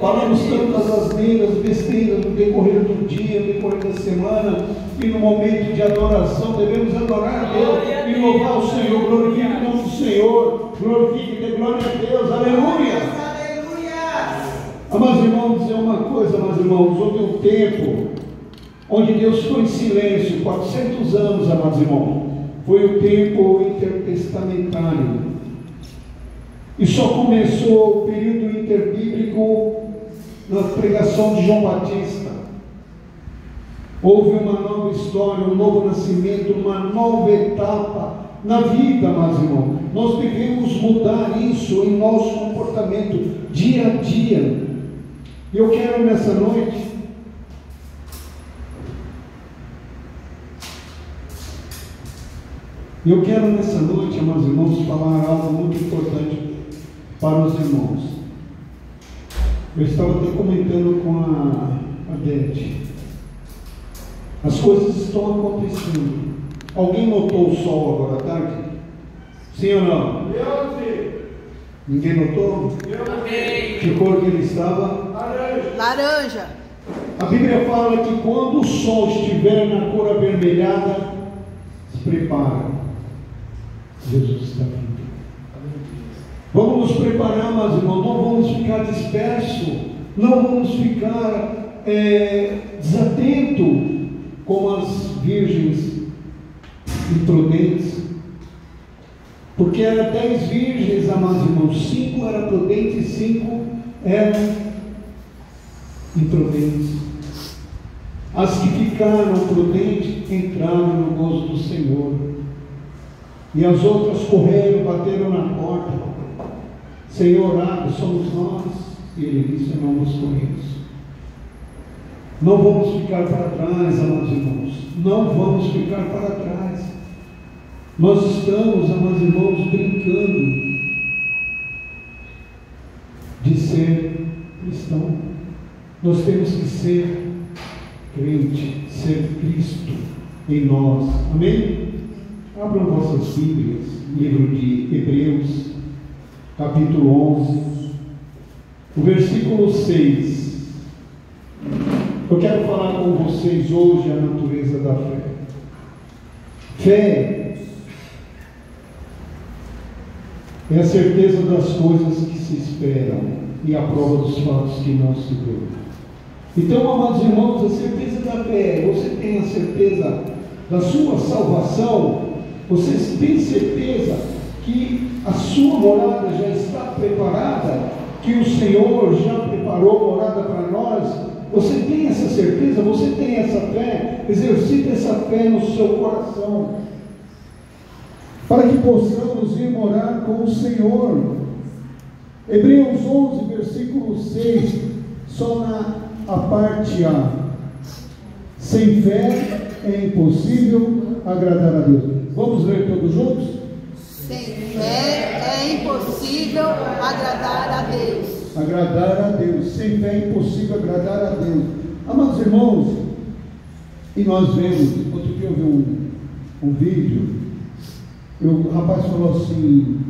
Falamos tantas asneiras, besteiras no decorrer do dia, no decorrer da semana, e no momento de adoração devemos adorar a Deus e louvar o Senhor. Glorifique o nome do Senhor, glorifique, dê glória a Deus, aleluia. Amados irmãos, dizer uma coisa, amados irmãos, houve um tempo onde Deus ficou em silêncio, 400 anos, amados irmãos, foi o tempo intertestamentário, e só começou o período interbíblico na pregação de João Batista. Houve uma nova história, um novo nascimento, uma nova etapa na vida, amados irmãos. Nós devemos mudar isso em nosso comportamento dia a dia. Eu quero nessa noite amados irmãos, falar algo muito importante para os irmãos. Eu estava até comentando com a Beth. As coisas estão acontecendo. Alguém notou o sol agora à tarde? Sim ou não? Eu sim. Ninguém notou? Eu. Que cor que ele estava? Laranja. A Bíblia fala que quando o sol estiver na cor avermelhada, se prepara. Jesus está vindo. Vamos nos preparar, meus irmãos. Não vamos ficar dispersos. Não vamos ficar desatentos como as virgens imprudentes. Porque eram 10 virgens, amados irmãos. 5 eram prudentes e 5 eram imprudentes. As que ficaram prudentes entraram no gozo do Senhor, e as outras correram, bateram na porta. Senhor, abre, somos nós. E ele disse: não nos conheço. Não vamos ficar para trás, amados irmãos. Não vamos ficar para trás. Nós estamos, amados irmãos, brincando de ser cristão. Nós temos que ser crente, ser Cristo em nós. Amém? Abram vossas Bíblias, livro de Hebreus, capítulo 11, o versículo 6. Eu quero falar com vocês hoje a natureza da fé. Fé é a certeza das coisas que se esperam e a prova dos fatos que não se veem. Então, amados irmãos, a certeza da fé, você tem a certeza da sua salvação, você tem certeza que a sua morada já está preparada, que o Senhor já preparou morada para nós. Você tem essa certeza, você tem essa fé. Exercita essa fé no seu coração, para que possamos ir morar com o Senhor. Hebreus 11, versículo 6, só na parte A. Sem fé é impossível agradar a Deus. Vamos ler todos juntos? Sem fé é impossível agradar a Deus. Agradar a Deus. Sem fé é impossível agradar a Deus. Amados irmãos, e nós vemos, outro dia eu vi um vídeo, o rapaz falou assim: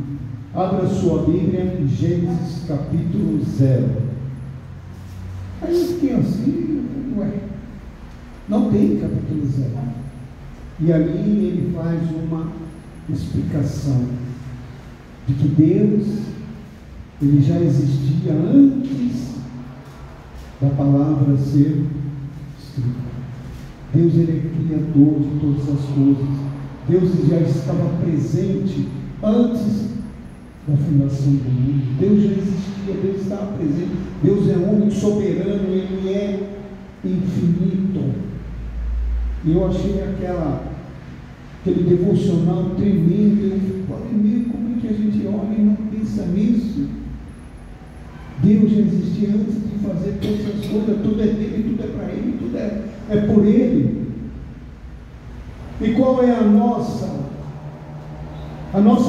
abra sua Bíblia em Gênesis capítulo 0. Aí eu fiquei assim, ué, não tem capítulo 0. E ali ele faz uma explicação de que Deus, ele já existia antes da palavra ser escrita. Deus, ele é criador de todas as coisas. Deus já estava presente antes da fundação do mundo. Deus já existia, Deus estava presente. Deus é único, soberano, ele é infinito. E eu achei aquele devocional tremendo. Eu falei: meu, como é que a gente olha e não pensa nisso? Deus já existia antes de fazer todas as coisas. Tudo é dele, tudo é para ele, tudo é por ele. E qual é a nossa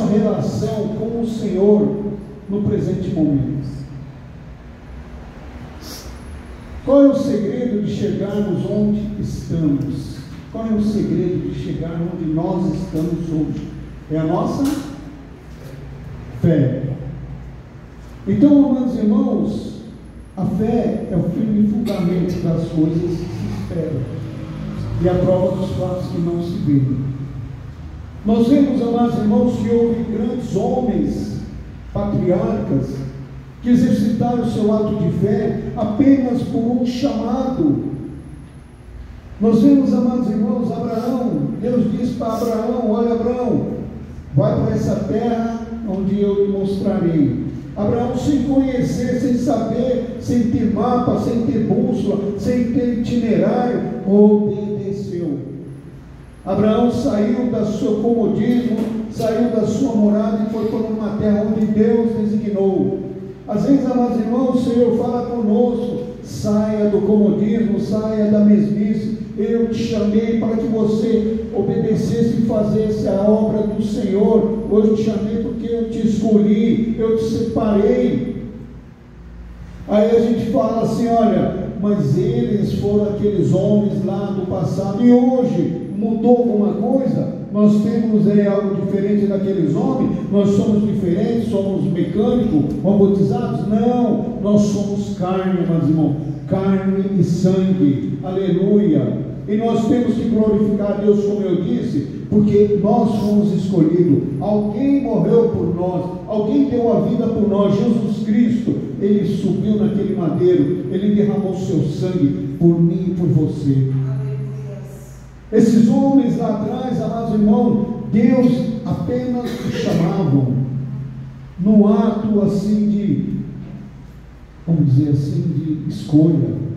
relação com o Senhor no presente momento? Qual é o segredo de chegarmos onde estamos? Qual é o segredo de chegar onde nós estamos hoje? É a nossa fé. Então, amados irmãos, A fé é o firme fundamento das coisas que se esperam e a prova dos fatos que não se veem. Nós vemos, amados irmãos, que houve grandes homens, patriarcas, que exercitaram o seu ato de fé apenas por um chamado. Nós vemos, amados irmãos, Abraão. Deus diz para Abraão: olha, Abraão, vai para essa terra onde eu lhe mostrarei. Abraão, sem conhecer, sem saber, sem ter mapa, sem ter bússola, sem ter itinerário, obedeceu. Abraão saiu do seu comodismo, saiu da sua morada e foi para uma terra onde Deus designou. Às vezes, amados irmãos, o Senhor fala conosco: saia do comodismo, saia da mesmice. Eu te chamei para que você obedecesse e fizesse a obra do Senhor. Eu te chamei porque eu te escolhi, eu te separei. Aí a gente fala assim: olha, mas eles foram aqueles homens lá do passado, e hoje mudou alguma coisa? Nós temos algo diferente daqueles homens? Nós somos diferentes? Somos mecânicos, robotizados? Não, nós somos carne, amados irmãos, carne e sangue, aleluia. E nós temos que glorificar a Deus, como eu disse, porque nós fomos escolhidos. Alguém morreu por nós, alguém deu a vida por nós. Jesus Cristo, Ele subiu naquele madeiro, Ele derramou seu sangue por mim e por você. Esses homens lá atrás, amados irmãos, Deus apenas os chamavam no ato assim de, vamos dizer assim, de escolha.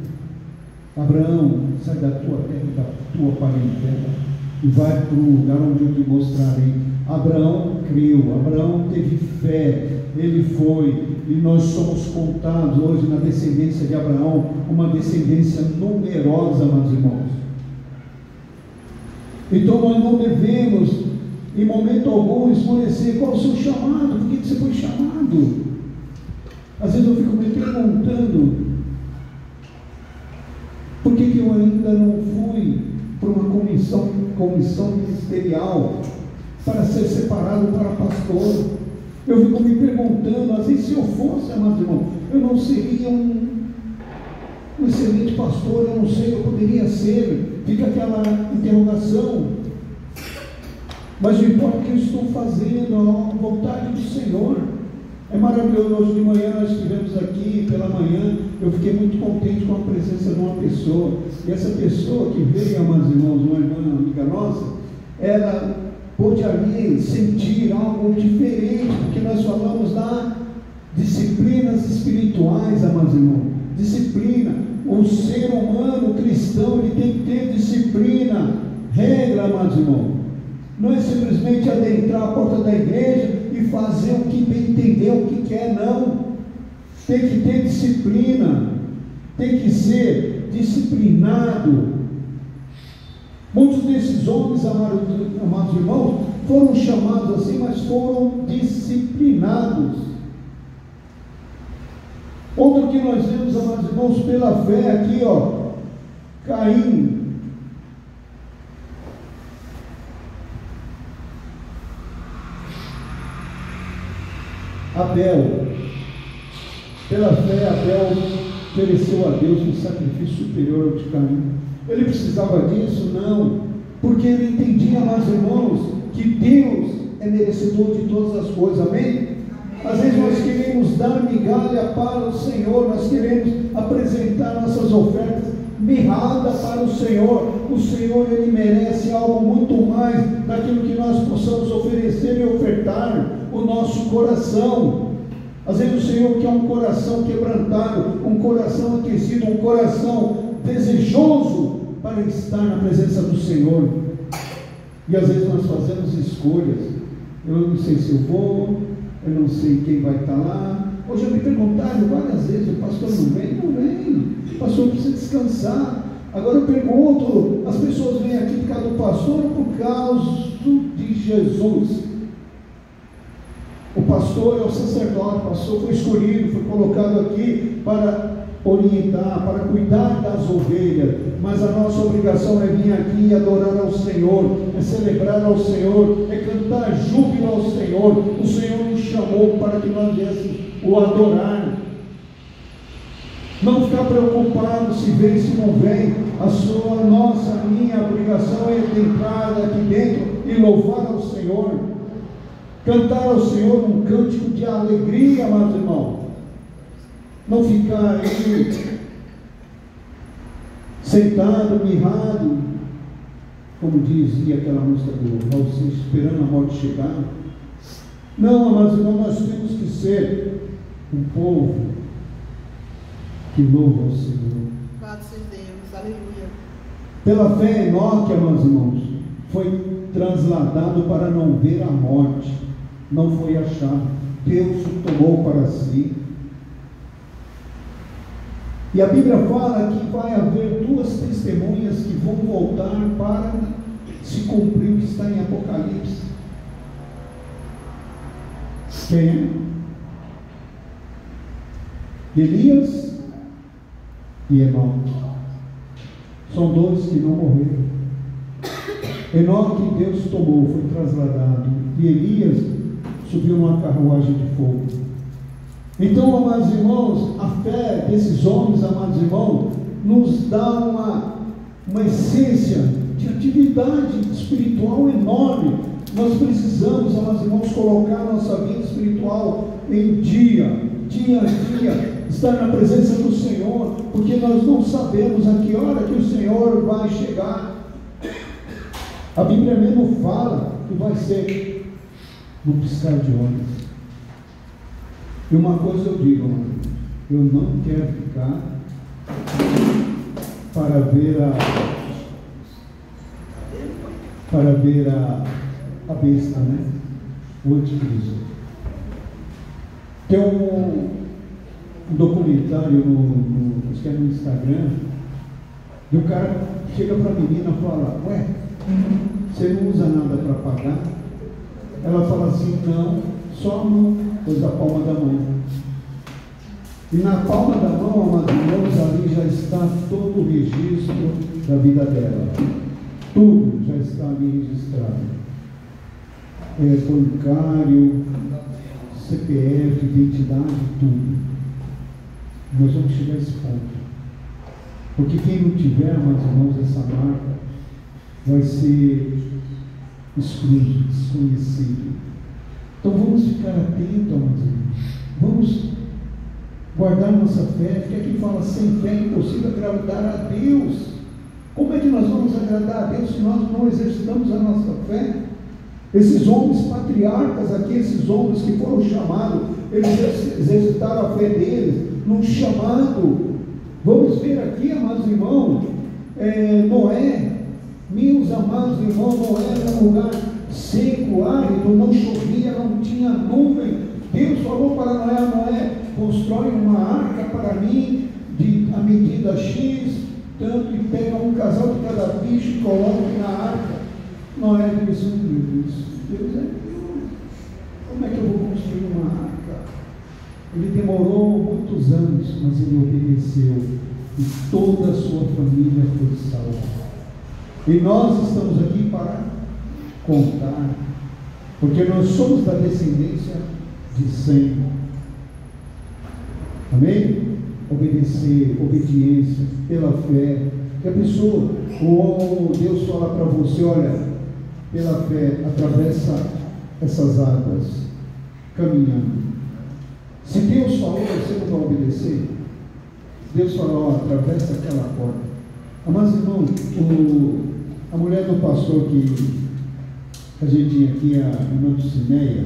Abraão, sai da tua terra, da tua parentela e vai para o lugar onde eu te mostrarei. Abraão creu, Abraão teve fé, ele foi, e nós somos contados hoje na descendência de Abraão, uma descendência numerosa, amados irmãos. Então nós não devemos, em momento algum, esmorecer. Qual é o seu chamado? Por que você foi chamado? Às vezes eu fico me perguntando: por que eu ainda não fui para uma comissão ministerial para ser separado para pastor? Eu fico me perguntando, às vezes, se eu fosse, amado irmão, eu não seria um excelente pastor, eu não sei, eu poderia ser. Fica aquela interrogação. Mas o importa é que eu estou fazendo a vontade do Senhor. É maravilhoso. Hoje de manhã nós estivemos aqui, pela manhã, eu fiquei muito contente com a presença de uma pessoa. E essa pessoa que veio, amados irmãos, uma irmã amiga nossa, ela pôde ali sentir algo diferente, porque nós falamos da disciplinas espirituais, amados irmãos. Disciplina. O ser humano cristão, ele tem que ter disciplina, regra, amados irmãos. Não é simplesmente adentrar a porta da igreja e fazer o que bem entender, o que quer, não. Tem que ter disciplina, tem que ser disciplinado. Muitos desses homens, amados irmãos, foram chamados assim, mas foram disciplinados. Outro que nós vemos, amados irmãos, pela fé aqui, Caim. Abel, pela fé, Abel ofereceu a Deus um sacrifício superior ao de Caim. Ele precisava disso? Não, porque ele entendia, amados irmãos, que Deus é merecedor de todas as coisas, amém? Às vezes nós queremos dar migalha para o Senhor, nós queremos apresentar nossas ofertas mirrada para o Senhor. O Senhor, Ele merece algo muito mais daquilo que nós possamos oferecer e ofertar, o nosso coração. Às vezes o Senhor quer um coração quebrantado, um coração aquecido, um coração desejoso para estar na presença do Senhor. E às vezes nós fazemos escolhas. Eu não sei se eu vou, eu não sei quem vai estar lá. Hoje eu me perguntaram várias vezes: o pastor não vem? Não vem, o pastor precisa descansar. Agora eu pergunto: as pessoas vêm aqui por causa do pastor ou por causa de Jesus? O pastor é o sacerdote, o pastor foi escolhido, foi colocado aqui para orientar, para cuidar das ovelhas, mas a nossa obrigação é vir aqui e adorar ao Senhor, é celebrar ao Senhor, é cantar júbilo ao Senhor. O Senhor nos chamou para que nós viéssemos o adorar. Não ficar preocupado se vem, se não vem. A minha obrigação é entrar aqui dentro e louvar ao Senhor. Cantar ao Senhor um cântico de alegria, amados irmãos. Não ficar aí sentado, mirrado, como dizia aquela música do Raul Seixas, esperando a morte chegar. Não, amados irmãos, nós temos que ser um povo que louva ao Senhor. Louvado seja Deus, aleluia. Pela fé, Enoque, amados irmãos, foi trasladado para não ver a morte, não foi achado. Deus o tomou para si. E a Bíblia fala que vai haver duas testemunhas que vão voltar para se cumprir o que está em Apocalipse. Quem é? Elias e Enoque. São dois que não morreram. Enoque Deus tomou, foi trasladado. E Elias subiu numa carruagem de fogo. Então, amados irmãos, a fé desses homens, amados irmãos, nos dá uma essência de atividade espiritual enorme. Nós precisamos, amados irmãos, colocar a nossa vida espiritual em dia a dia, estar na presença do Senhor, porque nós não sabemos a que hora que o Senhor vai chegar. A Bíblia mesmo fala que vai ser no piscar de olhos. E uma coisa eu digo, eu não quero ficar para ver a besta, né? O anticristo. Tem um documentário acho que é no Instagram, e o cara chega para a menina e fala: ué, você não usa nada para pagar? Ela fala assim: não, só a mão, pois a palma da mão. E na palma da mão, amados irmãos, ali já está todo o registro da vida dela. Tudo já está ali registrado. Bancário, CPF, identidade, tudo. Nós vamos chegar a esse ponto. Porque quem não tiver, amados irmãos, essa marca, vai ser excluído, desconhecido. Então vamos ficar atentos, amados irmãos. Vamos guardar nossa fé, porque aqui fala: sem fé é impossível agradar a Deus. Como é que nós vamos agradar a Deus se nós não exercitamos a nossa fé? Esses homens patriarcas aqui, esses homens que foram chamados, eles exercitaram a fé deles num chamado. Vamos ver aqui, amados irmãos, Noé, meus amados irmãos, Noé era um lugar seco, árido, não chovia, não tinha nuvem. Deus falou para Noé: Noé, constrói uma arca para mim, a medida X, tanto, e pega um casal de cada bicho e coloca na arca. Noé disse: Deus é Deus, como é que eu vou construir uma arca? Ele demorou muitos anos, mas ele obedeceu, e toda a sua família foi salva. E nós estamos aqui para contar, porque nós somos da descendência de Sem. Amém? Obedecer, obediência, pela fé. Que a pessoa, ou Deus fala para você: olha, pela fé, atravessa essas águas, caminhando. Se Deus falou, você não vai obedecer. Deus falou: atravessa aquela porta. Amados irmãos, a mulher do pastor que a gente tinha aqui, a irmã Cineia,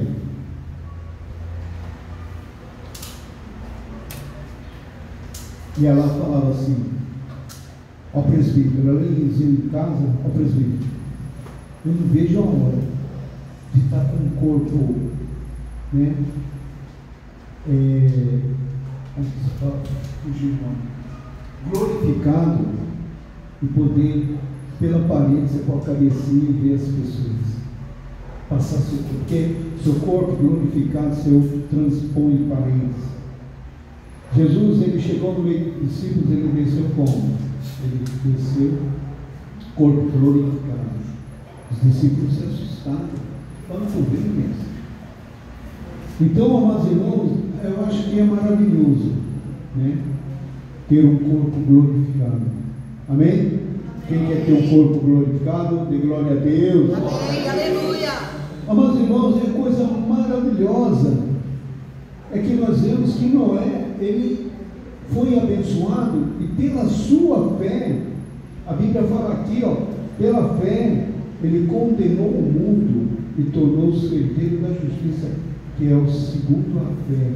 e ela falava assim: ó presbítero, ela ia em casa: ó presbítero, eu não vejo a hora de estar com o corpo, né? Glorificado, e poder, pela parede, você pode cabecinha e ver as pessoas. Passar seu corpo, porque seu corpo glorificado, seu transpõe paredes. Jesus, ele chegou no meio dos discípulos, ele desceu como? Ele desceu, corpo glorificado. Os discípulos se assustaram. Vamos cobrir isso. Então, amados irmãos, eu acho que é maravilhoso, né? ter um corpo glorificado. Amém? Quem quer ter um corpo glorificado, dê glória a Deus. Amém, aleluia. Amados irmãos, é coisa maravilhosa. É que nós vemos que Noé, ele foi abençoado e pela sua fé, a Bíblia fala aqui, pela fé, ele condenou o mundo e tornou-se herdeiro da justiça, que é o segundo a fé.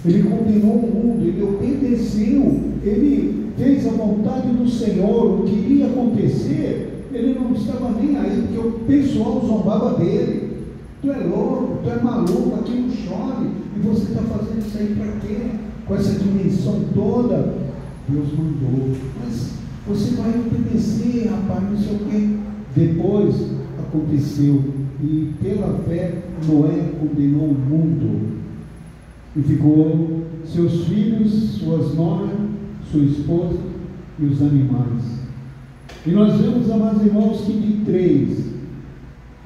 Ele condenou o mundo, ele obedeceu, ele fez a vontade do Senhor. O que iria acontecer, ele não estava nem aí, porque o pessoal zombava dele. Tu é louco, tu é maluco, aqui não chove, e você está fazendo isso aí para quê? Com essa dimensão toda. Deus mandou, mas você vai obedecer, rapaz, não sei o quê. Depois aconteceu, e pela fé Noé condenou o mundo, e ficou seus filhos, suas noras, sua esposa e os animais. E nós vemos, amados irmãos, que de 3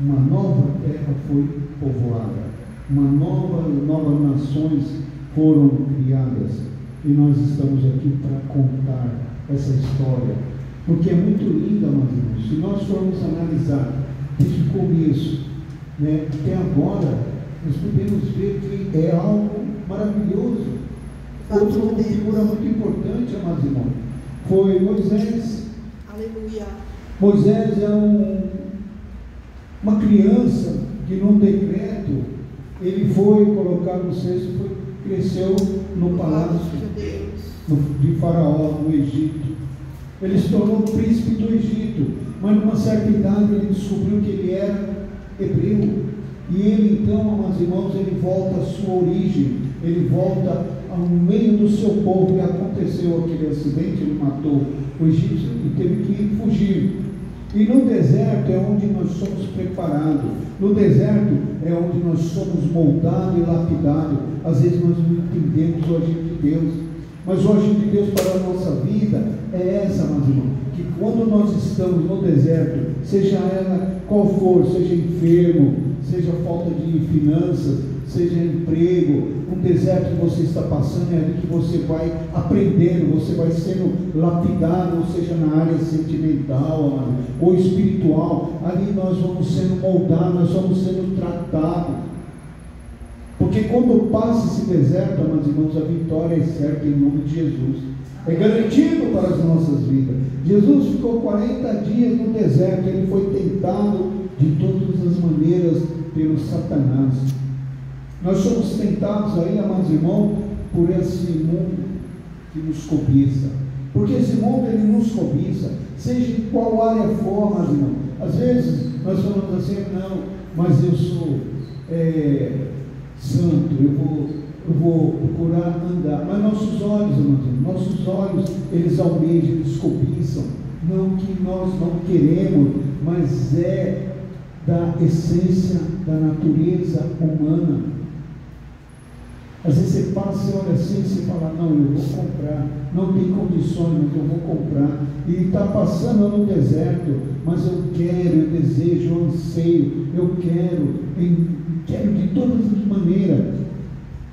uma nova terra foi povoada, novas nações foram criadas, e nós estamos aqui para contar essa história, porque é muito linda, amados irmãos. Se nós formos analisar desde o começo, até agora, nós podemos ver que é algo maravilhoso. Outra figura muito importante, amados irmãos, foi Moisés. Aleluia. Moisés é uma criança que num decreto ele foi colocado no cesto, cresceu no palácio de Faraó, no Egito. Ele se tornou príncipe do Egito, mas numa certa idade ele descobriu que ele era hebreu. E ele então, amados irmãos, ele volta à sua origem, ele volta ao meio do seu povo. E aconteceu aquele acidente, ele matou o egípcio e teve que fugir. E no deserto é onde nós somos preparados, no deserto é onde nós somos moldados e lapidados. Às vezes nós não entendemos o agir de Deus, mas o agir de Deus para a nossa vida é essa, meus irmãos, que quando nós estamos no deserto, seja ela qual for, seja enfermo, seja falta de finanças, seja emprego, um deserto que você está passando, é ali que você vai aprendendo, você vai sendo lapidado, ou seja, na área sentimental, ou espiritual. Ali nós vamos sendo moldados, nós vamos sendo tratados, porque quando passa esse deserto, meus irmãos, a vitória é certa em nome de Jesus, é garantido para as nossas vidas. Jesus ficou 40 dias no deserto, ele foi tentado de todas as maneiras pelo Satanás. Nós somos tentados aí, amados irmãos, por esse mundo que nos cobiça, porque esse mundo ele nos cobiça, seja em qual área for, amados irmãos. Às vezes nós falamos assim, não, mas eu sou santo, eu vou procurar andar, mas nossos olhos, amados irmãos, nossos olhos, eles almejam, eles cobiçam, não que nós não queremos, mas é da essência da natureza humana. Às vezes você passa e olha assim, você fala, não, eu vou comprar, não tem condições, mas eu vou comprar, e está passando no deserto, mas eu quero, eu desejo, eu anseio, eu quero de todas as maneiras.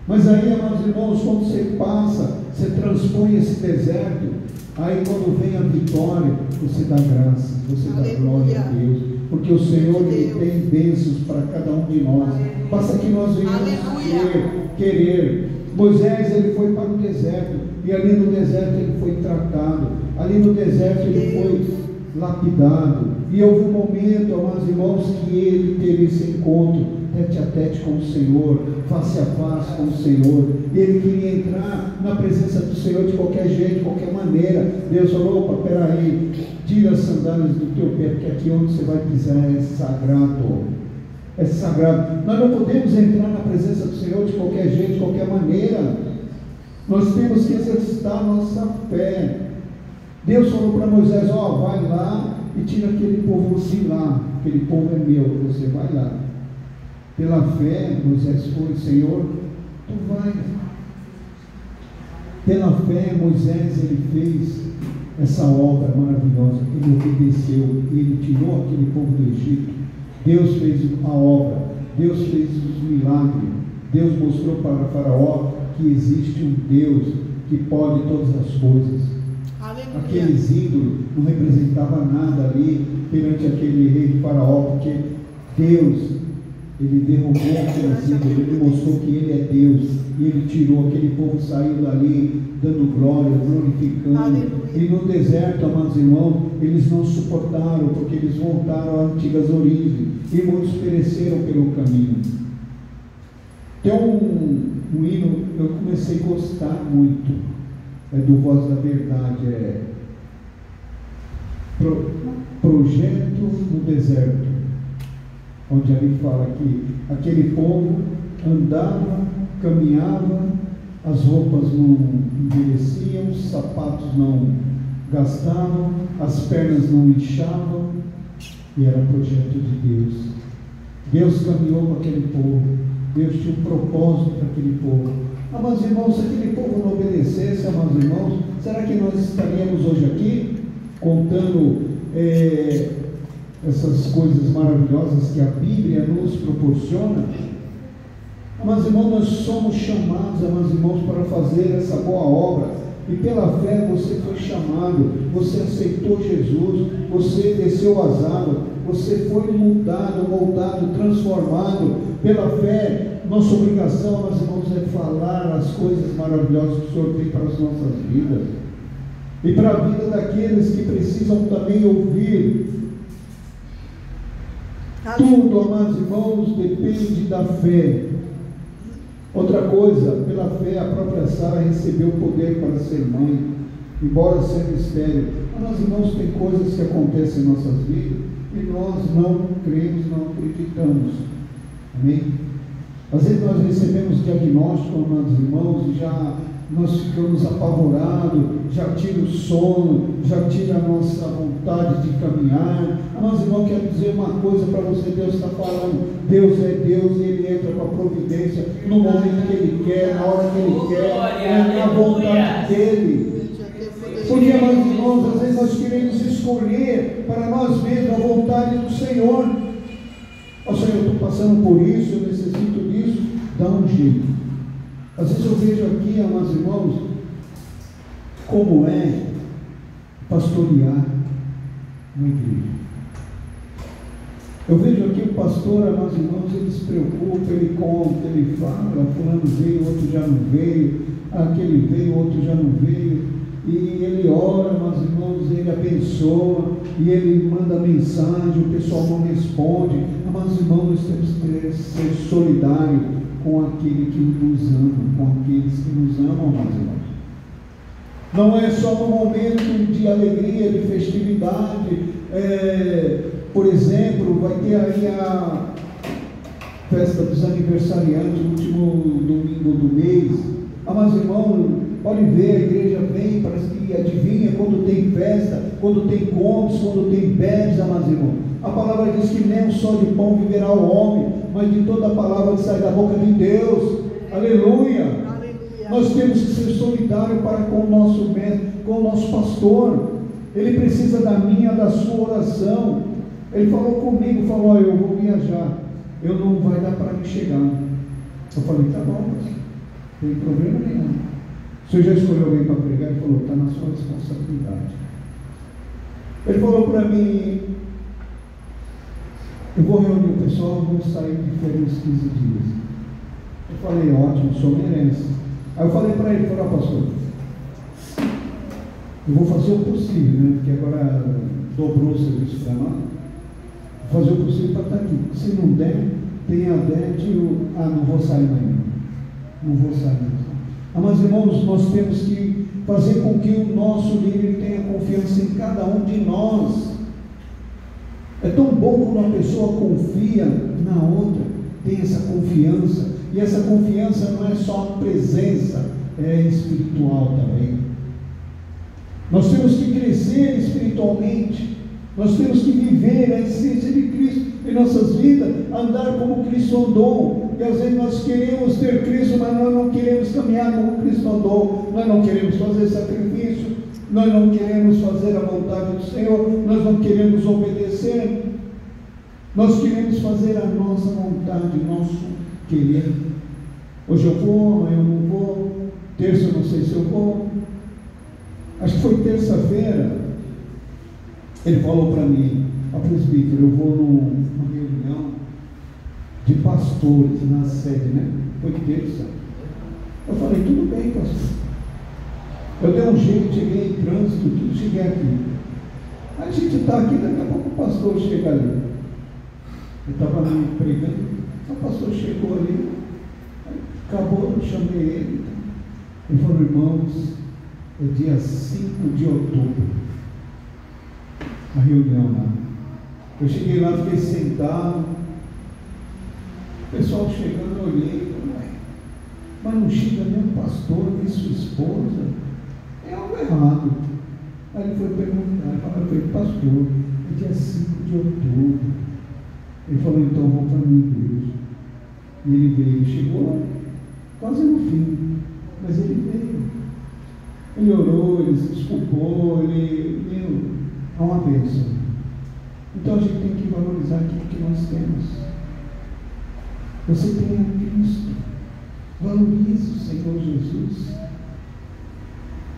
Mas aí, amados irmãos, quando você passa, você transpõe esse deserto, aí quando vem a vitória, você dá graça, você dá glória a Deus, porque o Senhor ele tem bênçãos para cada um de nós. Basta que nós venhamos querer. Moisés ele foi para o deserto, e ali no deserto ele foi tratado, ali no deserto ele foi lapidado, e houve um momento, amados irmãos, que ele teve esse encontro tete a tete com o Senhor, face a face com o Senhor, e ele queria entrar na presença do Senhor de qualquer jeito, de qualquer maneira. Deus falou, opa, peraí, tira as sandálias do teu pé, porque aqui onde você vai pisar é sagrado. É sagrado. Nós não podemos entrar na presença do Senhor de qualquer jeito, de qualquer maneira. Nós temos que exercitar a nossa fé. Deus falou para Moisés, vai lá e tira aquele povo de lá, aquele povo é meu, você vai lá. Pela fé, Moisés foi, Senhor, tu vai. Pela fé, Moisés, ele fez essa obra maravilhosa, ele obedeceu, ele tirou aquele povo do Egito. Deus fez a obra, Deus fez os milagres, Deus mostrou para Faraó que existe um Deus que pode todas as coisas. Aleluia. Aqueles ídolos não representavam nada ali perante aquele rei de Faraó, porque Deus, ele derrubou aqueles ídolos, ele mostrou que ele é Deus, e ele tirou aquele povo, saiu dali dando glória, glorificando. Aleluia. E no deserto, amados irmãos, eles não suportaram, porque eles voltaram às antigas origens, e muitos pereceram pelo caminho. Tem um hino, eu comecei a gostar muito, do Voz da Verdade, Projeto no Deserto, onde ali fala que aquele povo andava, caminhava, as roupas não envelheciam, os sapatos não gastavam, as pernas não inchavam, e era projeto de Deus. Deus caminhou com aquele povo, Deus tinha um propósito para aquele povo. Amados irmãos, se aquele povo não obedecesse, amados irmãos, será que nós estaríamos hoje aqui contando essas coisas maravilhosas que a Bíblia nos proporciona? Amados irmãos, nós somos chamados, amados irmãos, para fazer essa boa obra, e pela fé você foi chamado, você aceitou Jesus, você desceu as águas, você foi mudado, moldado, transformado pela fé. Nossa obrigação, amados irmãos, é falar as coisas maravilhosas que o Senhor tem para as nossas vidas, e para a vida daqueles que precisam também ouvir. Tudo, amados irmãos, depende da fé. Outra coisa, pela fé, a própria Sara recebeu o poder para ser mãe, embora sendo estéril. Amados irmãos, tem coisas que acontecem em nossas vidas e nós não cremos, não acreditamos. Amém? Às vezes nós recebemos diagnóstico, amados irmãos, e já nós ficamos apavorados, já tira o sono, já tira a nossa vontade de caminhar. Amados irmãos, quero dizer uma coisa para você, Deus está falando, Deus é Deus e Ele entra com a providência no momento que Ele quer, na hora que Ele quer, é na vontade dEle. Porque, amados irmãos, às vezes nós queremos escolher para nós mesmos a vontade do Senhor. Ó Senhor, eu estou passando por isso, eu necessito disso, dá um jeito. Às vezes eu vejo aqui, amados irmãos, como é pastorear uma igreja. Eu vejo aqui o pastor, amados irmãos, ele se preocupa, ele conta, ele fala, fulano veio, outro já não veio, aquele veio, outro já não veio, e ele ora, amados irmãos, ele abençoa, e ele manda mensagem, o pessoal não responde. Amados irmãos, nós temos que ser solidários com aquele que nos ama, com aqueles que nos amam, amados irmãos. Não é só no momento de alegria, de festividade. Por exemplo, vai ter aí a festa dos aniversariantes, no último domingo do mês. Amados irmãos, pode ver, a igreja vem, parece que adivinha quando tem festa, quando tem contos, quando tem bebes, amados irmãos. A palavra diz que nem só de pão viverá o homem, mas de toda a palavra que sai da boca de Deus. Aleluia! Aleluia. Nós temos que ser solidários para com o nosso mestre, com o nosso pastor. Ele precisa da minha, da sua oração. Ele falou comigo, falou, eu vou viajar, eu não vai dar para me chegar. Eu falei, tá bom, mas não tem problema nenhum. O senhor já escolheu alguém para pregar? Ele falou, está na sua responsabilidade. Ele falou para mim, eu vou reunir o pessoal, vou sair de férias uns 15 dias. Eu falei, ótimo, o senhor merece. Aí eu falei para ele, pastor, eu vou fazer o possível, né? Porque agora dobrou o serviço para nós. Vou fazer o possível para estar aqui. Se não der, tem a DET, não vou sair mais. Não vou sair mais. Amados irmãos, nós temos que fazer com que o nosso líder tenha confiança em cada um de nós. É tão bom quando uma pessoa confia na outra, tem essa confiança, e essa confiança não é só a presença, é espiritual também. Nós temos que crescer espiritualmente, nós temos que viver a essência de Cristo em nossas vidas, andar como Cristo andou. E às vezes nós queremos ter Cristo, mas nós não queremos caminhar como Cristo andou, nós não queremos fazer sacrifício, nós não queremos fazer a vontade do Senhor, nós não queremos obedecer, nós queremos fazer a nossa vontade, nosso querer. Hoje eu vou, amanhã eu não vou, terça eu não sei se eu vou. Acho que foi terça-feira. Ele falou para mim: presbítero, eu vou numa reunião de pastores na sede, né? Foi terça. Eu falei: tudo bem, pastor. Eu dei um jeito, cheguei em trânsito, tudo, cheguei aqui. A gente está aqui, daqui a pouco o pastor chega ali. Eu estava ali pregando, o pastor chegou ali, acabou, eu chamei ele. Ele falou: irmãos, é dia 5 de outubro, a reunião lá. Eu cheguei lá, fiquei sentado, o pessoal chegando, eu olhei, mas não chega nem o pastor, nem sua esposa, é algo errado. Aí ele foi perguntar, eu falei: pastor, é dia 5 de outubro. Ele falou: então vamos para a minha igreja. E ele veio, chegou quase no fim, mas ele veio. Ele orou, ele se desculpou, é uma bênção. Então a gente tem que valorizar aquilo que nós temos. Você tem a Cristo. Valorize o Senhor Jesus.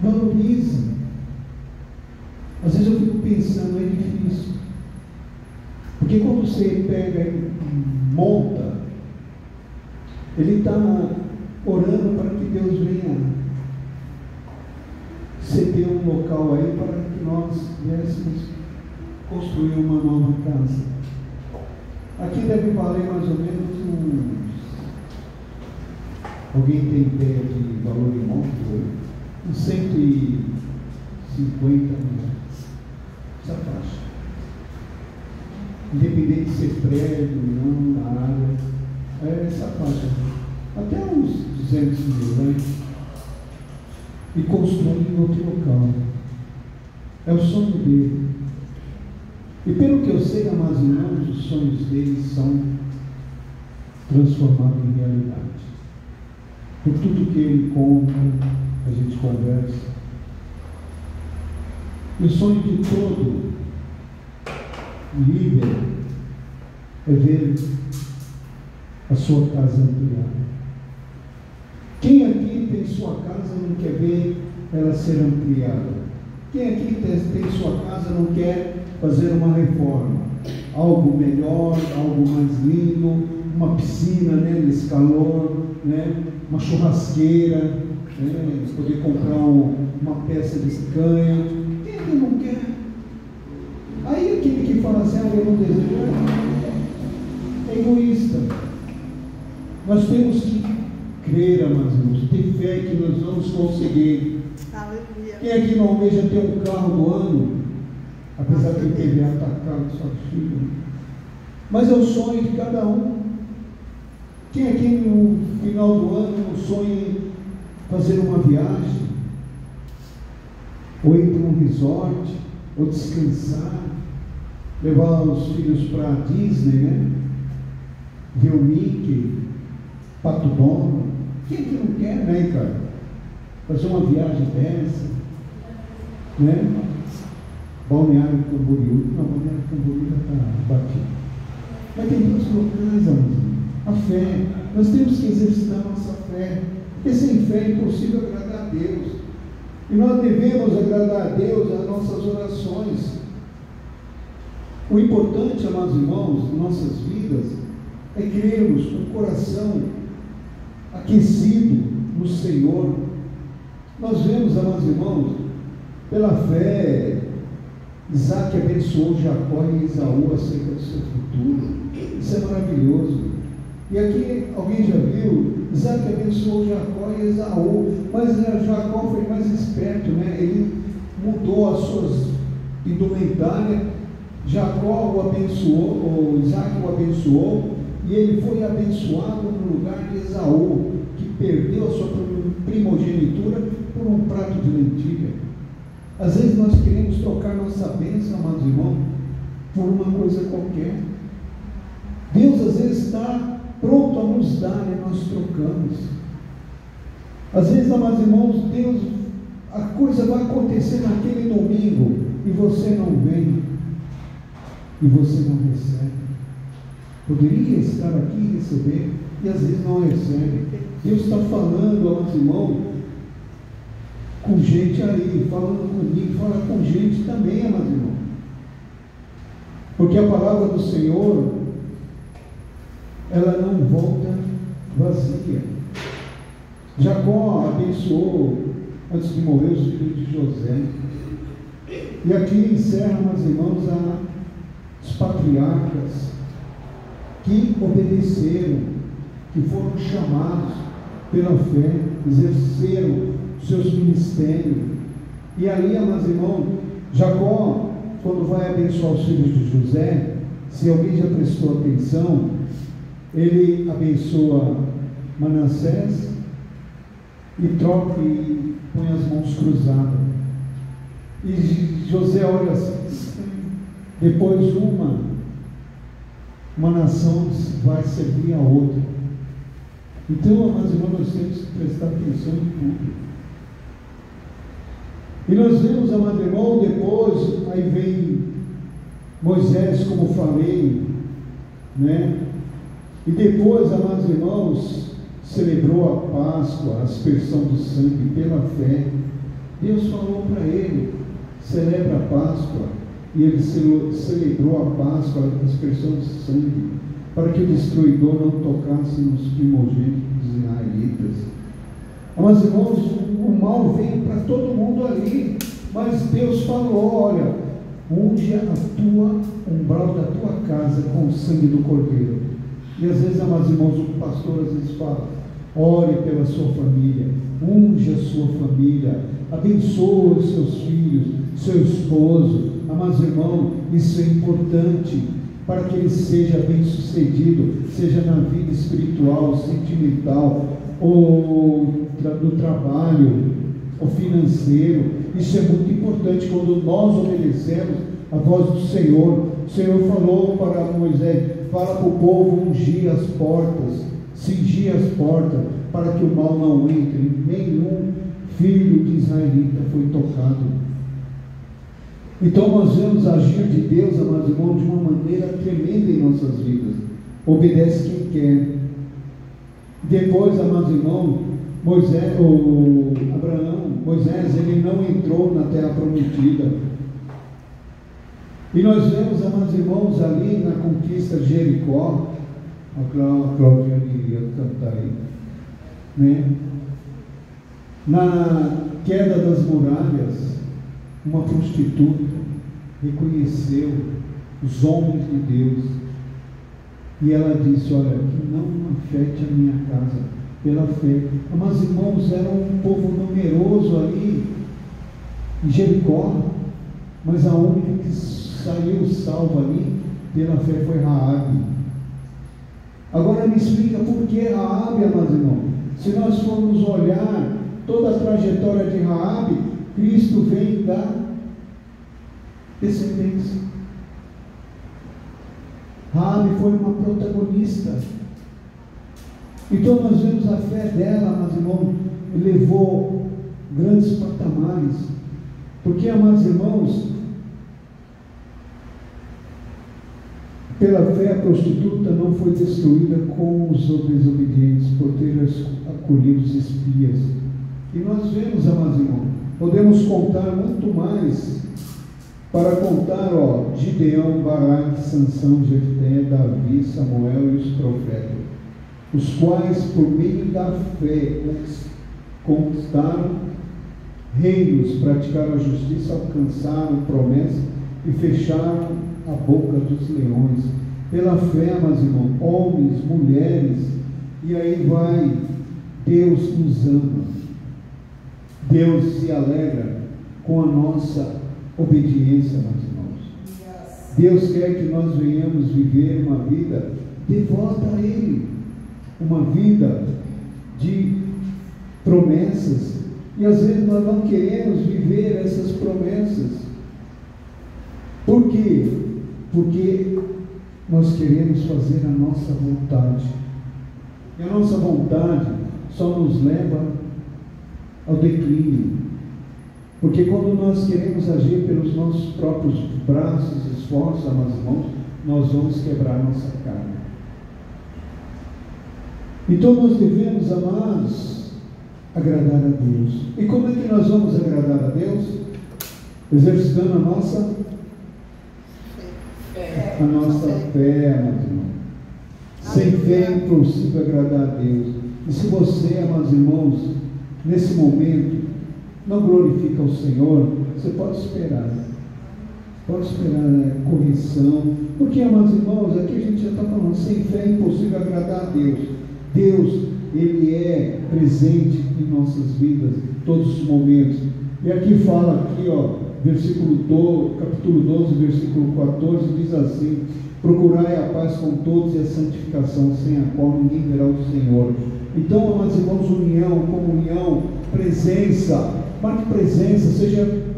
Valorize. Às vezes eu fico pensando, é difícil. Porque quando você pega e monta, ele está orando para que Deus venha ceder um local aí para que nós viéssemos construir uma nova casa. Aqui deve valer mais ou menos uns... Alguém tem ideia de valor imóvel? Uns 150 mil. Essa faixa. Independente de ser prédio, não, na área. É essa faixa. Até uns 200 mil, né? E construir em outro local. É o sonho dele. E pelo que eu sei, amados irmãos, os sonhos deles são transformados em realidade. Por tudo que ele conta, a gente conversa. E o sonho de todo líder é ver a sua casa ampliada. Quem aqui tem sua casa não quer ver ela ser ampliada? Quem aqui tem sua casa não quer fazer uma reforma? Algo melhor, algo mais lindo, uma piscina, né, nesse calor, né, uma churrasqueira, né, poder comprar uma peça de canha. Quem aqui não quer? Aí aquele que fala assim: eu não desejo, é egoísta. Nós temos que crer, amados irmãos, ter fé que nós vamos conseguir. Aleluia. Quem aqui não almeja ter um carro do ano, apesar de o PVA estar caro, só filho, mas é o sonho de cada um. Quem aqui no final do ano não sonha em fazer uma viagem, ou ir para um resort, ou descansar, levar os filhos para a Disney, né? Ver o Mickey, Pato Donald? Quem que não quer, né, cara? Fazer uma viagem dessa, né? Balneário Camboriú. Não, Balneário Camboriú já está batido. Mas tem tantos locais, amigos. A fé, nós temos que exercitar a nossa fé, porque sem fé é impossível agradar a Deus. E nós devemos agradar a Deus nas nossas orações. O importante, amados irmãos, em nossas vidas, é crermos com o coração aquecido no Senhor. Nós vemos, amados irmãos, pela fé, Isaac abençoou Jacó e Esaú acerca do seu futuro. Isso é maravilhoso. E aqui, alguém já viu? Isaac abençoou Jacó e Esaú, mas Jacó foi mais esperto, né? Ele mudou as suas indumentárias. Jacó o abençoou, ou Isaac o abençoou, e ele foi abençoado no lugar de Esaú, que perdeu a sua primogenitura por um prato de lentilha. Às vezes nós queremos trocar nossa bênção, amados irmãos, por uma coisa qualquer. Deus às vezes está pronto a nos dar e nós trocamos. Às vezes, amados irmãos, Deus, a coisa vai acontecer naquele domingo e você não vem, e você não recebe. Poderia estar aqui e receber, e às vezes não recebe. Deus está falando, amados irmãos, com gente aí, falando comigo, fala com gente também, amados irmãos. Porque a palavra do Senhor, ela não volta vazia. Jacó abençoou, antes de morrer, os filhos de José. E aqui encerra, meus irmãos, os patriarcas que obedeceram, que foram chamados pela fé, exerceram seus ministérios. E ali, meus irmãos, Jacó, quando vai abençoar os filhos de José, se alguém já prestou atenção, ele abençoa Manassés e troca e põe as mãos cruzadas. E José olha assim, depois uma nação vai servir a outra. Então, meus irmãos, nós temos que prestar atenção em tudo. E nós vemos, amado irmão, depois, aí vem Moisés, como falei, né? E depois, amados irmãos, celebrou a Páscoa, a aspersão do sangue pela fé. Deus falou para ele, celebra a Páscoa, e ele celebrou a Páscoa, a aspersão do sangue, para que o destruidor não tocasse nos primogênitos dos israelitas. Mas, irmãos, o mal veio para todo mundo ali, mas Deus falou, olha, unge o umbral da tua casa com o sangue do Cordeiro. E às vezes, amados irmãos, o pastor às vezes fala, ore pela sua família, unge a sua família, abençoe os seus filhos, seu esposo. Amados irmãos, isso é importante para que ele seja bem sucedido, seja na vida espiritual, sentimental, ou do trabalho, ou financeiro. Isso é muito importante quando nós obedecemos a voz do Senhor. O Senhor falou para Moisés, fala para o povo ungir as portas, cingir as portas, para que o mal não entre. Nenhum filho de israelita foi tocado. Então nós vemos agir de Deus, amados irmãos, de uma maneira tremenda em nossas vidas. Obedece quem quer. Depois, amados irmãos, Moisés, ele não entrou na terra prometida. E nós vemos, amados irmãos, ali na conquista de Jericó, a Cláudia iria cantar aí, né? Na queda das muralhas, uma prostituta reconheceu os homens de Deus, e ela disse, olha, que não afete a minha casa, pela fé. Mas irmãos, era um povo numeroso ali em Jericó, mas a única que saiu salva ali pela fé foi Raabe. Agora me explica por que Raabe, amados irmãos. Se nós formos olhar toda a trajetória de Raabe, Cristo vem da descendência. Raabe foi uma protagonista. Então nós vemos a fé dela, amados irmãos, levou grandes patamares. Porque, amados irmãos, pela fé a prostituta não foi destruída como os desobedientes, por ter acolhido os espias. E nós vemos, amados irmãos, podemos contar muito mais, para contar, Gideão, Baraque, Sansão, Jefté, Davi, Samuel e os profetas, os quais, por meio da fé, conquistaram reinos, praticaram a justiça, alcançaram promessas e fecharam a boca dos leões. Pela fé, amados irmãos, homens, mulheres, e aí vai, Deus nos ama, Deus se alegra com a nossa obediência, meus irmãos. Deus quer que nós venhamos viver uma vida devota a Ele, uma vida de promessas, e às vezes nós não queremos viver essas promessas. Por quê? Porque nós queremos fazer a nossa vontade, e a nossa vontade só nos leva ao declínio. Porque quando nós queremos agir pelos nossos próprios braços, esforços, amados irmãos, nós vamos quebrar nossa carne. Então nós devemos, amados, agradar a Deus. E como é que nós vamos agradar a Deus? Exercitando a nossa fé, amados irmãos. Sem fé é impossível agradar a Deus. E se você, amados irmãos, nesse momento, não glorifica o Senhor, você pode esperar. Pode esperar a correção. Porque, amados irmãos, aqui a gente já está falando, sem fé é impossível agradar a Deus. Deus, Ele é presente em nossas vidas, em todos os momentos. E aqui fala, aqui, capítulo 12, versículo 14, diz assim: procurai a paz com todos e a santificação, sem a qual ninguém verá o Senhor. Então, amados irmãos, união, comunhão, presença, marque presença, seja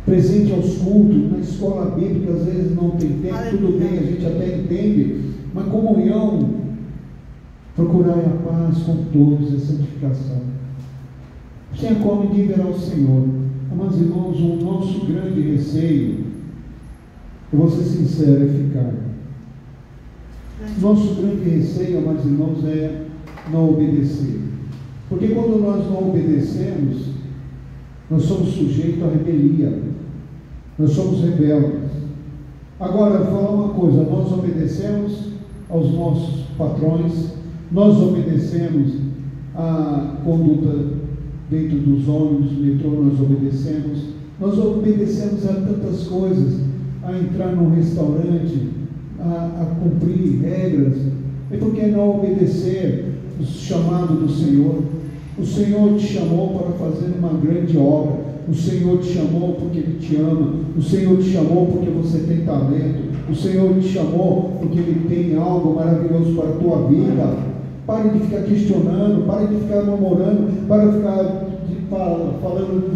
presente aos cultos, na escola bíblica, às vezes não tem tempo, tudo bem, a gente até entende, mas comunhão, procurai a paz com todos e a santificação, sem a qual ninguém verá o Senhor. Amados irmãos, o nosso grande receio, eu vou ser sincero, é ficar. Nosso grande receio, amados irmãos, é não obedecer. Porque quando nós não obedecemos, nós somos sujeitos à rebelião. Nós somos rebeldes. Agora, eu vou falar uma coisa: nós obedecemos aos nossos patrões, nós obedecemos à conduta dentro dos ônibus, metrô, nós obedecemos a tantas coisas, a entrar num restaurante, a cumprir regras. E por que não obedecer o chamado do Senhor? O Senhor te chamou para fazer uma grande obra. O Senhor te chamou porque Ele te ama. O Senhor te chamou porque você tem talento. O Senhor te chamou porque Ele tem algo maravilhoso para a tua vida. Pare de ficar questionando, pare de ficar murmurando, pare de ficar parando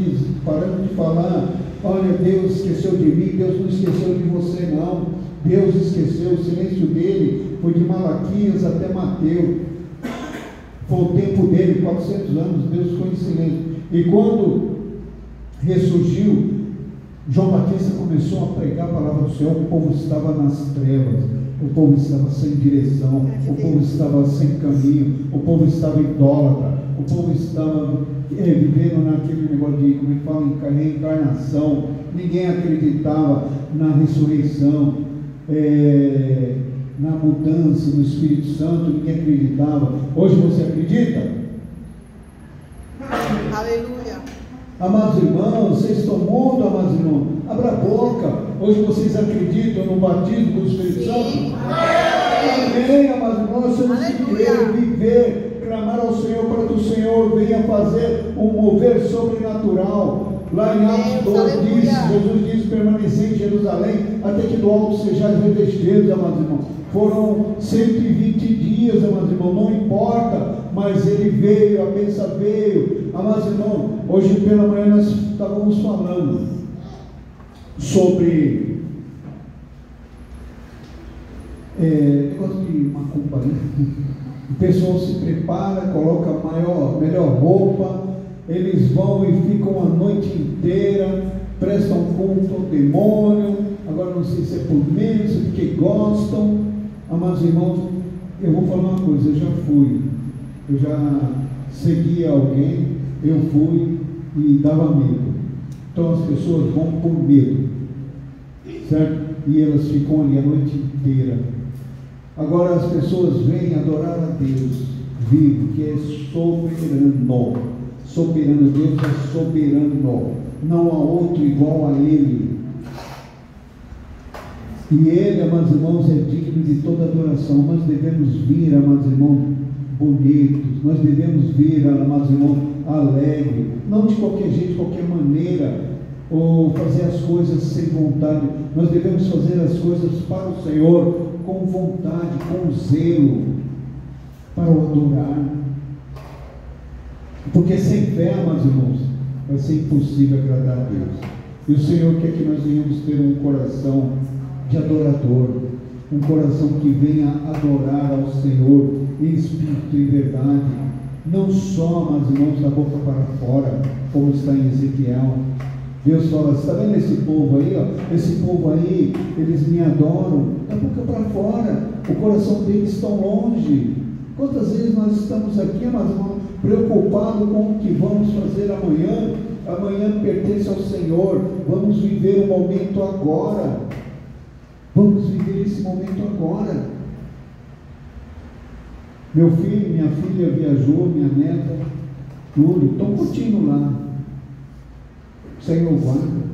de falar: olha, Deus esqueceu de mim. Deus não esqueceu de você, não. Deus esqueceu. O silêncio dele foi de Malaquias até Mateus. Foi o tempo dele, 400 anos, Deus ficou em silêncio. E quando ressurgiu, João Batista começou a pregar a palavra do Senhor. O povo estava nas trevas, o povo estava sem direção, o povo estava sem caminho, o povo estava idólatra, o povo estava vivendo naquele negócio de, como é que fala, reencarnação. Ninguém acreditava na ressurreição, na mudança do Espírito Santo, ninguém acreditava. Hoje você acredita? Aleluia. Amados irmãos, vocês estão mudos, amados irmãos. Abra a boca. Hoje vocês acreditam no batismo do Espírito Santo? Amém, amados irmãos. Nós temos que crer, viver, clamar ao Senhor para que o Senhor venha fazer um mover sobrenatural. Lá em Atos 12 diz, Jesus diz: permanecer em Jerusalém até que do alto sejais revestidos, amados irmãos. Foram 120 dias, amados irmãos, não importa, mas Ele veio, a bênção veio. Amados irmãos, hoje pela manhã nós estávamos falando sobre negócio de macumba, né? O pessoal se prepara, coloca a melhor roupa, eles vão e ficam a noite inteira, prestam culto ao demônio. Agora não sei se é por menos, se é porque gostam. Amados irmãos, eu vou falar uma coisa: eu já seguia alguém, eu fui e dava medo. Então as pessoas vão por medo, certo? E elas ficam ali a noite inteira. Agora as pessoas vêm adorar a Deus vivo, que é soberano. Soberano, Deus é soberano, não há outro igual a Ele. E Ele, amados irmãos, é digno de toda adoração. Nós devemos vir, amados irmãos, bonitos. Nós devemos vir, amados irmãos, alegre. Não de qualquer jeito, de qualquer maneira, ou fazer as coisas sem vontade. Nós devemos fazer as coisas para o Senhor, com vontade, com zelo, para o adorar. Porque sem fé, amados irmãos, vai ser impossível agradar a Deus. E o Senhor quer que nós venhamos ter um coração de adorador, um coração que venha adorar ao Senhor em espírito e verdade, não só, amados irmãos, da boca para fora, como está em Ezequiel. Deus fala: está vendo esse povo aí? Ó? Esse povo aí, eles me adoram da boca para fora, o coração deles está longe. Quantas vezes nós estamos aqui, amados irmãos, preocupados com o que vamos fazer amanhã. Amanhã pertence ao Senhor. Vamos viver o momento agora. Vamos viver esse momento agora. Meu filho, minha filha viajou, minha neta, tudo, estão curtindo lá. O Senhor guarda.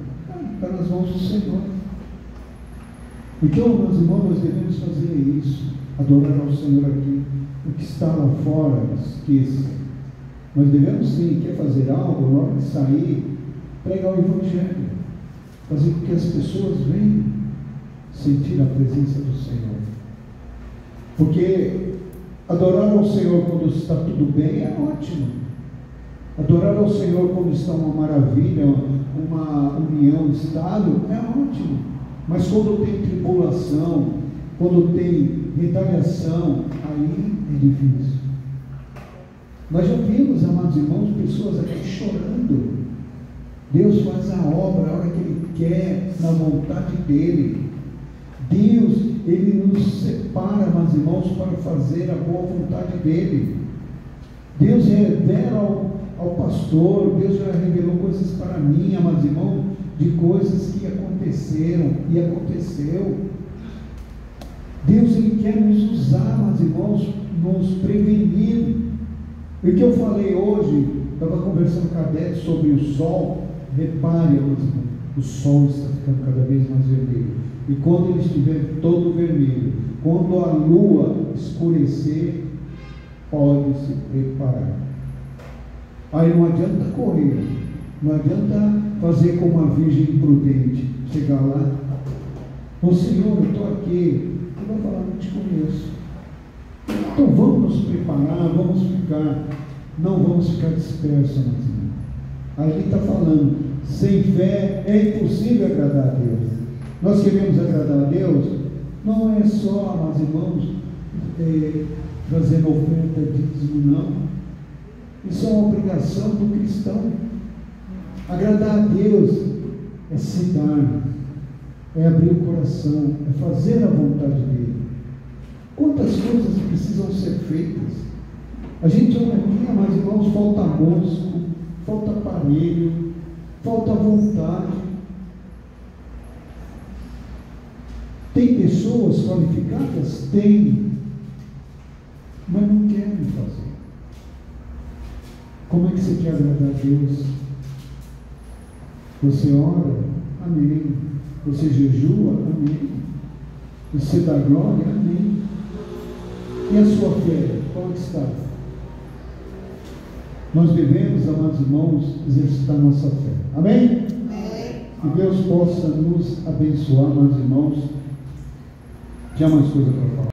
Está nas mãos do Senhor. Então, meus irmãos, nós devemos fazer isso. Adorar ao Senhor aqui. O que está lá fora, esqueça. Nós devemos sim, quer fazer algo, na hora de sair, pregar o Evangelho. Fazer com que as pessoas venham sentir a presença do Senhor. Porque adorar ao Senhor quando está tudo bem é ótimo. Adorar ao Senhor quando está uma maravilha, uma união estável, é ótimo. Mas quando tem tribulação, quando tem retaliação, aí é difícil. Nós já vimos, amados irmãos, pessoas aqui chorando. Deus faz a obra a hora que Ele quer, na vontade dEle. Deus, Ele nos separa, amados irmãos, para fazer a boa vontade dEle. Deus revela ao pastor, Deus já revelou coisas para mim, amados irmãos, de coisas que aconteceram e aconteceu. Deus, Ele quer nos usar, amados irmãos, nos prevenir. E o que eu falei hoje, estava conversando com a Adete sobre o sol. Repare, amados irmãos, o sol está ficando cada vez mais vermelho. E quando ele estiver todo vermelho, quando a lua escurecer, pode se preparar. Aí não adianta correr, não adianta fazer como uma virgem imprudente, chegar lá, ô Senhor, eu estou aqui, Ele vai falar, não te conheço. Então vamos nos preparar, não vamos ficar dispersos, amados irmãos. Aí ele está falando, sem fé é impossível agradar a Deus. Nós queremos agradar a Deus, não é só, amados irmãos, trazendo oferta de dízimo, não. Isso é uma obrigação do cristão. Agradar a Deus é se dar, é abrir o coração, é fazer a vontade dEle. Quantas coisas precisam ser feitas? A gente olha aqui, mas irmãos, falta músculo, falta aparelho, falta vontade. Tem pessoas qualificadas? Tem, mas não querem fazer. Como é que você quer agradar a Deus? Você ora? Amém. Você jejua? Amém. Você dá glória? Amém. E a sua fé? Qual está? Nós devemos, amados irmãos, exercitar nossa fé. Amém? Amém. Que Deus possa nos abençoar, amados irmãos. Tinha mais coisa para falar.